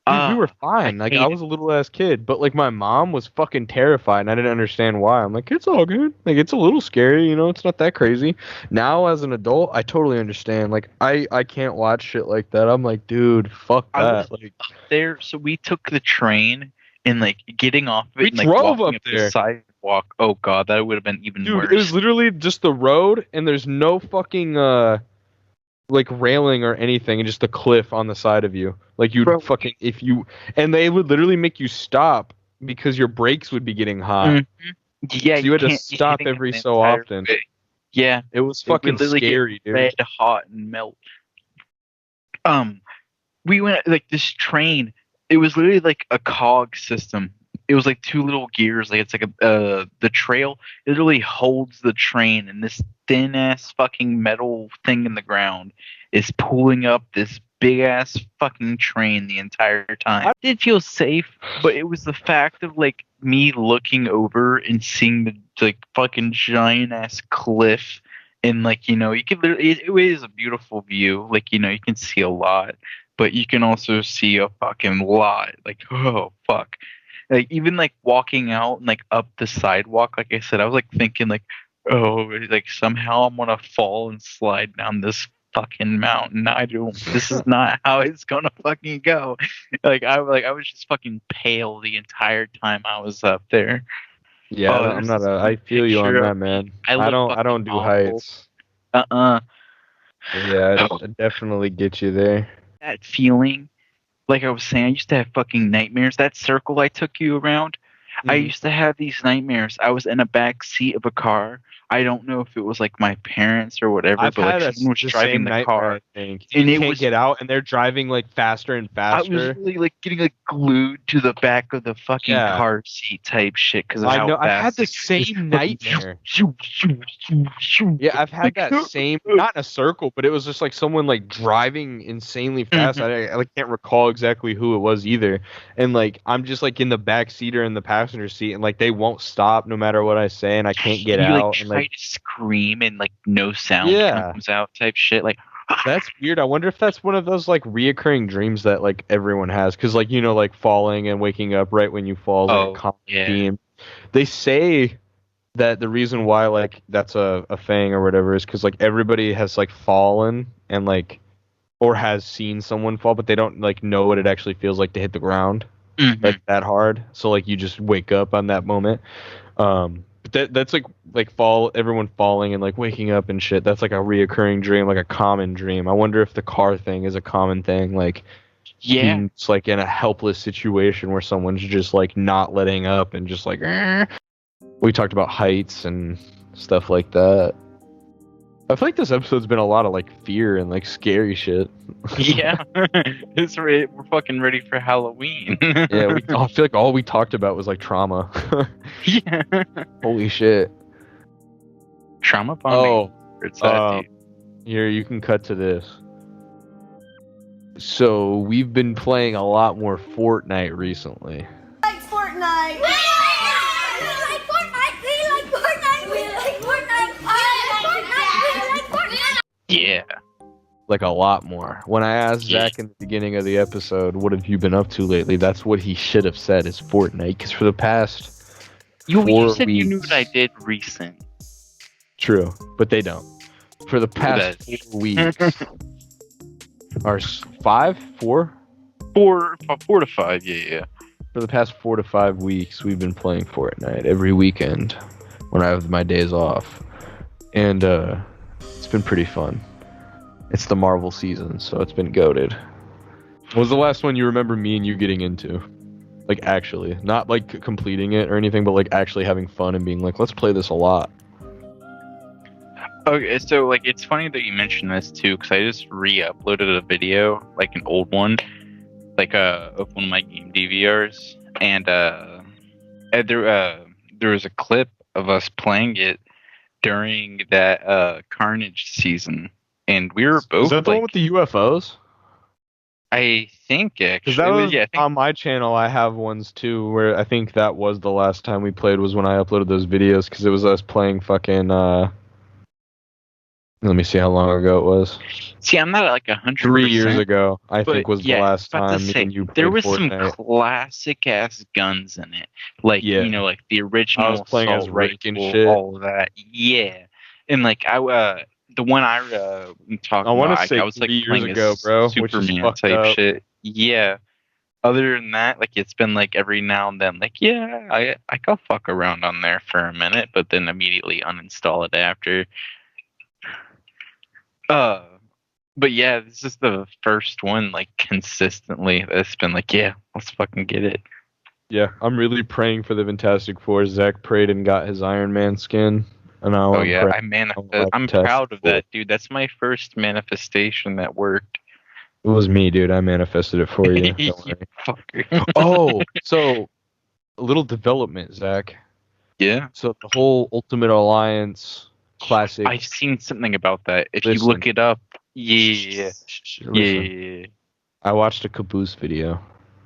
Dude, we were fine. Like I was a little ass kid, but like my mom was fucking terrified, and I didn't understand why. I'm like, it's all good. Like it's a little scary, it's not that crazy. Now as an adult, I totally understand. Like I can't watch shit like that. I'm like, dude, fuck that. I was like up there, so we took the train and like getting off of it, we and, like, drove walking up there. The sidewalk. Oh god, that would have been even worse. Dude, it was literally just the road, and there's no fucking like railing or anything, and just a cliff on the side of you. Like you'd fucking and they would literally make you stop because your brakes would be getting hot. Yeah, so you had to stop every so often. Yeah, it was fucking scary, dude. Red hot and melt. We went like this train. It was literally like a cog system. It was like 2 little gears. Like it's like the trail. It literally holds the train, and this thin ass fucking metal thing in the ground is pulling up this big ass fucking train the entire time. I did feel safe, but it was the fact of like me looking over and seeing the like fucking giant ass cliff, and like you could literally, it is a beautiful view. Like you can see a lot. but you can also see a fucking lot. Like, oh fuck. Like even like walking out and like up the sidewalk, like I said, I was like thinking like, oh, like somehow I'm gonna fall and slide down this fucking mountain. I don't. This is not how it's gonna fucking go. I was just fucking pale the entire time I was up there. Yeah, Oh, I'm there's not this a. one I feel you on picture that, of me. man. I I look don't. I fucking don't do awful. heights. Uh-uh. Yeah, I definitely get you there. That feeling, like I was saying, I used to have fucking nightmares. That circle I took you around, I Mhm. used to have these nightmares. I was in a back seat of a car. I don't know if it was like my parents or whatever, I've but like had someone was the driving same the nightmare. car, I think you and it can't was get out, and they're driving like faster and I was faster. really like getting like glued to the back of the fucking Yeah, car seat type shit because of I how know. I've had fast the it just same fucking nightmare. shoo, shoo, shoo, shoo. Yeah, I've had Like, that same, not in a circle, but it was just like someone like driving insanely fast. mhm. I like can't recall exactly who it was either. And like I'm just like in the back seat or in the passenger seat, and like they won't stop no matter what I say, and I can't get And you like out. And try like, to scream and like no sound yeah, comes out type shit. Like, that's weird. I wonder if that's one of those like reoccurring dreams that like everyone has, because like like falling and waking up right when you fall is like a oh common yeah. theme. They say that the reason why like that's a thing or whatever is because like everybody has like fallen and like or has seen someone fall, but they don't like know what it actually feels like to hit the ground Hmm. like that hard. So like you just wake up on that moment. But that's like fall everyone falling and like waking up and shit. That's like a reoccurring dream, like a common dream. I wonder if the car thing is a common thing, like Yeah. being just, like in a helpless situation where someone's just like not letting up and just like. We talked about heights and stuff like that. I feel like this episode's been a lot of like fear and like scary shit. Yeah. We're fucking ready for Halloween. Yeah, I feel like all we talked about was like trauma. Yeah. Holy shit. Trauma bonding. Oh, It's that dude. here you can cut to this. So we've been playing a lot more Fortnite recently. Like Fortnite. We like Fortnite. We like Fortnite. We like Fortnite. I like Fortnite. We like Fortnite. Yeah. Like a lot more. When I asked Yeah. Zach in the beginning of the episode, what have you been up to lately? That's what he should have said is Fortnite. Because for the past You 4 said weeks, you knew what I did recent. True, but they don't. For the past that? 4 weeks, or 5, 4? 4 to 5, yeah. For the past 4 to 5 weeks, we've been playing Fortnite every weekend when I have my days off, and it's been pretty fun. It's the Marvel season, so it's been goated. What was the last one you remember me and you getting into? Like actually, not like completing it or anything, but like actually having fun and being like, let's play this a lot. Okay, so like it's funny that you mentioned this too, because I just re-uploaded a video, like an old one, like of one of my game DVRs, and there was a clip of us playing it during that Carnage season, and we were both Is that the one with the UFOs? I think Because actually, that was yeah, I think on my channel. I have ones too, where I think that was the last time we played was when I uploaded those videos, because it was us playing fucking. Let me see how long ago it was. See, I'm not like 100%. 3 years ago, I But think was yeah, the last about to time me say, and you played there was Fortnite. some classic ass guns in it, like Yeah. like the original. I was playing as assault Rick and rifle, shit. all of that. Yeah, and like the one I talking I want about, to say I was like 3 years playing ago, as bro, which is Superman fucked type up. shit. Yeah. Other than that, like it's been like every now and then, like yeah, I go fuck around on there for a minute, but then immediately uninstall it after. But yeah, this is the first one like consistently that's been like, yeah, let's fucking get it. Yeah, I'm really praying for the Fantastic Four. Zach prayed and got his Iron Man skin, and now Oh I'm yeah, praying. I'm proud of that, dude. That's my first manifestation that worked. It was me, dude. I manifested it for you. You Don't worry. fucker. Oh, so a little development, Zach. Yeah, So the whole Ultimate Alliance classic. I've seen something about that. If you Listen. look it up, yeah, Listen. yeah. I watched a Caboose video.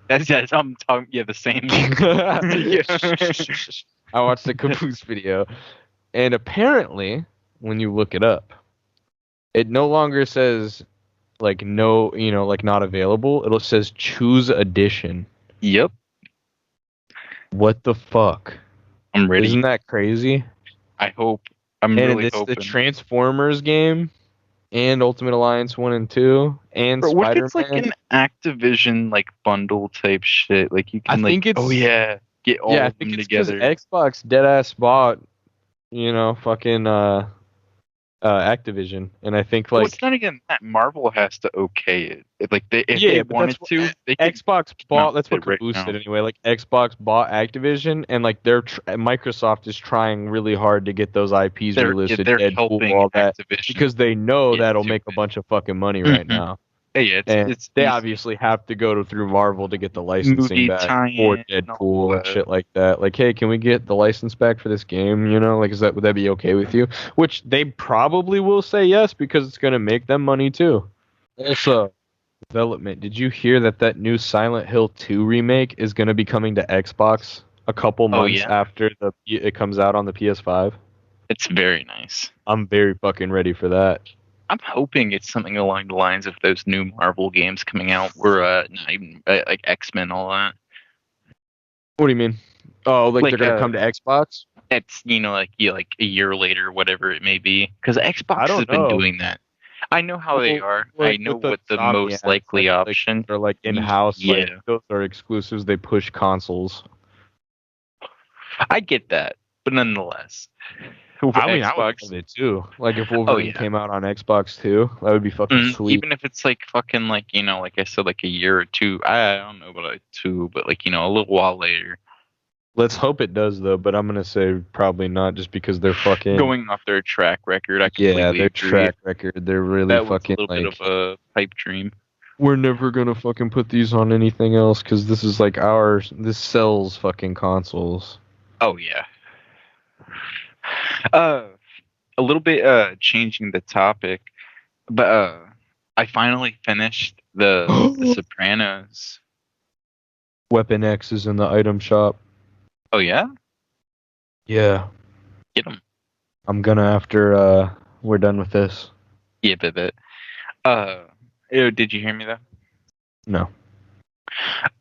That's I'm talking. Yeah, the same. I watched a Caboose video, and apparently, when you look it up, it no longer says like no, like not available, it says choose edition. Yep, What the fuck? I'm ready. Isn't that crazy? I hope. I'm And really it's the hoping. Transformers game and Ultimate Alliance 1 and 2 and Bro, what if it's like Spider-Man. an Activision like bundle type shit? Like you I can think like, oh it's yeah, get all yeah, I of think them it's because together. Xbox deadass bought, fucking Activision, and I think Well, it's like not even that. Marvel has to okay it. Like if they yeah, but that's wanted what to, they could Xbox come out bought. That's with what it right Caboose now. said anyway. Like Xbox bought Activision, and like Microsoft is trying really hard to get those IPs relisted, They're Deadpool, helping all that, Activision because they know get that'll to make a it. bunch of fucking money right Hmm. now. Yeah, And it's they easy. obviously have to go through Marvel to get the licensing Movie back for tie-in and all Deadpool and that. shit like that. Like, hey, can we get the license back for this game? Like, would that be okay with you? Which they probably will say yes because it's gonna make them money too. Also, development. Did you hear that new Silent Hill 2 remake is gonna be coming to Xbox a couple Oh months yeah, after it comes out on the PS5? it's very nice. I'm very fucking ready for that. I'm hoping it's something along the lines of those new Marvel games coming out, where not even like X-Men, all that. What do you mean? Oh, like they're Like gonna come to Xbox? it's like like a year later, whatever it may be, because I Xbox has don't been know. doing that. I know how they Well, are. I like know with the what the most Insomniacs, likely like option. those are like in-house, like Yeah, those are exclusives. They push consoles. I get that, but nonetheless, I mean, I would love Xbox. it too. Like if Oh Wolverine yeah. came out on Xbox too, that would be fucking sweet. Even if it's like fucking like like I said, like a year or two. I don't know about like two, but like a little while later. Let's hope it does though, but I'm gonna say probably not, just because they're fucking Going off their track record, I yeah, completely their agree. track record. They're really That was a fucking little bit of like a pipe dream. we're never gonna fucking put these on anything else because this is like this sells fucking consoles. Oh yeah. Uh, a little bit changing the topic, but I finally finished the Sopranos. Weapon X is in the item shop. Oh yeah, Yeah, get them. I'm gonna after we're done with this. Yeah, but did you hear me though? No.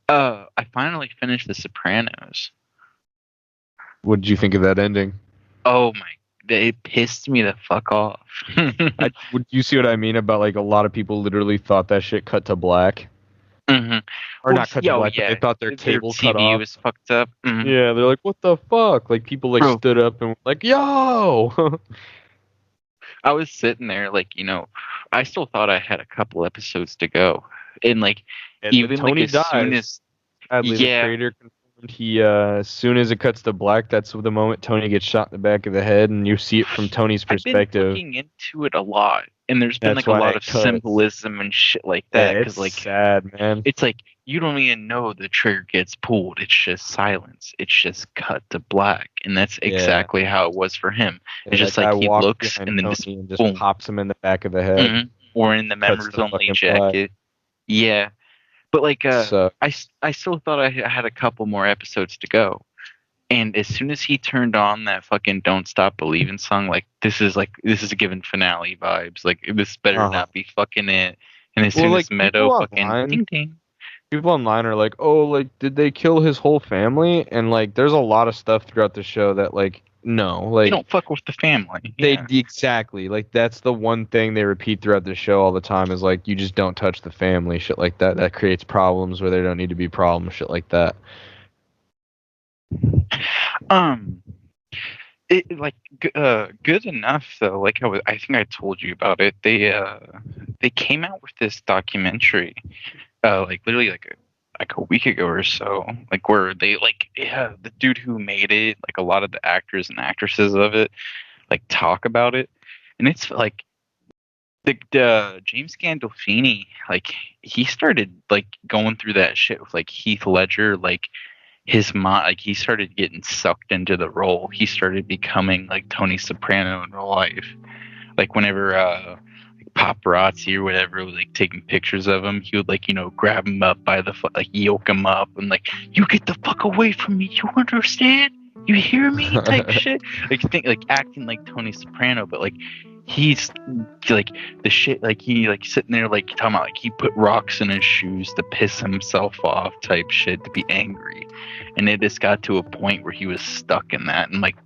I finally finished the Sopranos. What did you think of that ending? Oh my, it pissed me the fuck off. Would you see what I mean about like a lot of people literally thought that shit cut to black, Hmm. or not cut to black, but Yeah, they thought their their cable cut TV off. was fucked up. Yeah, they're like, what the fuck? Like people like Bro, stood up and were like, yo. I was sitting there like, I still thought I had a couple episodes to go. And like And then even like Tony as soon dies. as Sadly, the yeah, creator confirmed he as soon as it cuts to black, that's the moment Tony gets shot in the back of the head, and you see it from Tony's I've been perspective. looking into it a lot and there's been That's like a why lot it of cuts. symbolism and shit like Yeah, that it's cuz like sad, man. it's like you don't even know the trigger gets pulled. It's just silence. It's just cut to black. And that's Yeah. exactly how it was for him. It's And just that guy like he walks looks behind and then Tony and just boom. pops him in the back of the head. Mhm. Or in the Cuts members to only fucking black. jacket. Yeah. But like So I still thought I had a couple more episodes to go. And as soon as he turned on that fucking "Don't Stop Believing" song, this is given finale vibes. Like this better not be fucking it. And as well, soon like as Meadow fucking ding ding. people online are like, oh, like did they kill his whole family? And like, there's a lot of stuff throughout the show that like, no, You like don't fuck with the family. they Yeah. exactly like that's the one thing they repeat throughout the show all the time is like, you just don't touch the family, shit like that. That creates problems where there don't need to be problems, shit like that. It like good enough though. Like I think I told you about it. They came out with this documentary, like literally like a week ago or so, like where they like the dude who made it, like a lot of the actors and actresses of it, like talk about it, and it's like the James Gandolfini, like he started like going through that shit with like Heath Ledger, like his mind, like he started getting sucked into the role. He started becoming like Tony Soprano in real life. Like whenever paparazzi or whatever was like taking pictures of him, he would like grab him up by the like yoke him up and like, you get the fuck away from me, you understand, you hear me, type shit. Like think like acting like Tony Soprano, but like he's like the shit, like he like sitting there like talking about like he put rocks in his shoes to piss himself off type shit to be angry, and it just got to a point where he was stuck in that, and like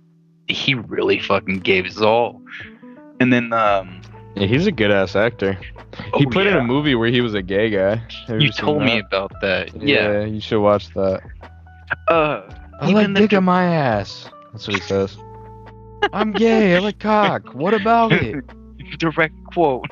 he really fucking gave his all. And then Yeah, he's a good ass actor. He put in a movie where he was a gay guy. Have you seen told me that? about that. Yeah, you should watch that. I I like dick in my ass. That's what he says. I'm gay. I like cock. What about it? Direct quote.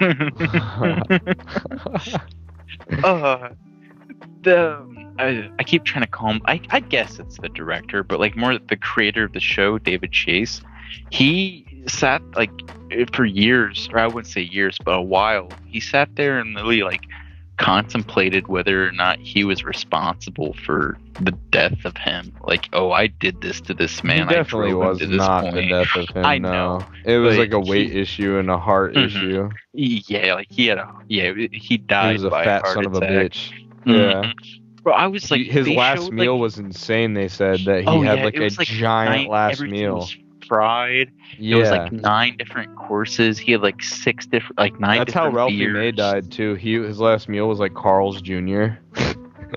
I keep trying to call him. I guess it's the director, but like more the creator of the show, David Chase. He sat like for years, or I wouldn't say years, but a while. He sat there and really like contemplated whether or not he was responsible for the death of him. Like, oh, I did this to this man. He definitely was not the death of him. I no. know, It was but like a weight issue and a heart issue. Yeah, like he died. He was a by fat heart son of a attack. bitch. Mhm. Yeah. Bro, I was like, His they last showed, meal like, was insane. They said that he had like it a was, like, giant last everything meal. was fried. Yeah. It was like 9 different courses. He had like 6 different, like 9 That's how different Ralphie beers. May died too. His last meal was like Carl's Jr.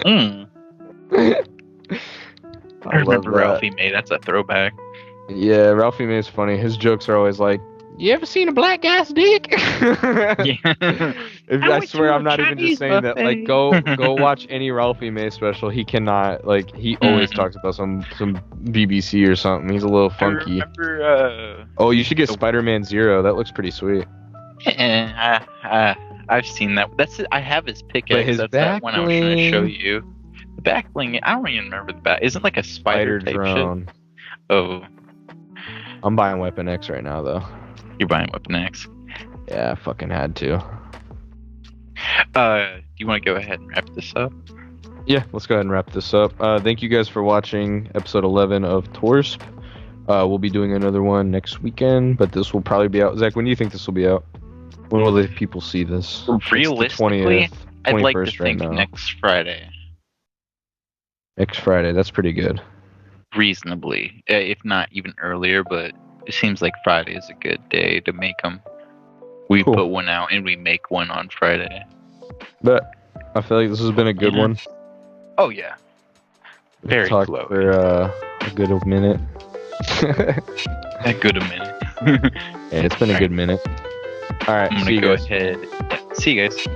Mm. I love remember that. Ralphie May. That's a throwback. Yeah, Ralphie May's funny. His jokes are always like, "You ever seen a black guy's dick?" Yeah. I swear to I'm a not even Chinese just saying that. Like, buffet. go watch any Ralphie May special. He cannot like. He always talks about some BBC or something. He's a little funky. I remember. Oh, you should get Spider-Man Zero. That looks pretty sweet. I've seen that. That's it. I have his pickaxe. But his That's that one I was trying to show backbling- you. The backbling. I don't even remember the back. Isn't it like a spider type drone. shit? Oh, I'm buying Weapon X right now though. you're buying Weapon X. Yeah, I fucking had to. Do you want to go ahead and wrap this up? Yeah, let's go ahead and wrap this up. Thank you guys for watching episode 11 of Torspp. We'll be doing another one next weekend, but this will probably be out. Zach, when do you think this will be out? When will the people see this? Realistically, It's the 20th, I'd like to 21st right think now. next Friday. Next Friday, that's pretty good. Reasonably, if not even earlier, but it seems like Friday is a good day to make them. We Cool. put one out and we make one on Friday. But I feel like this has been a good Yeah. one. Oh yeah, very Talked flowy. for a good minute. A good a minute. Yeah, it's been a good minute. All right, I'm see gonna you go guys. ahead. Yeah, see you guys.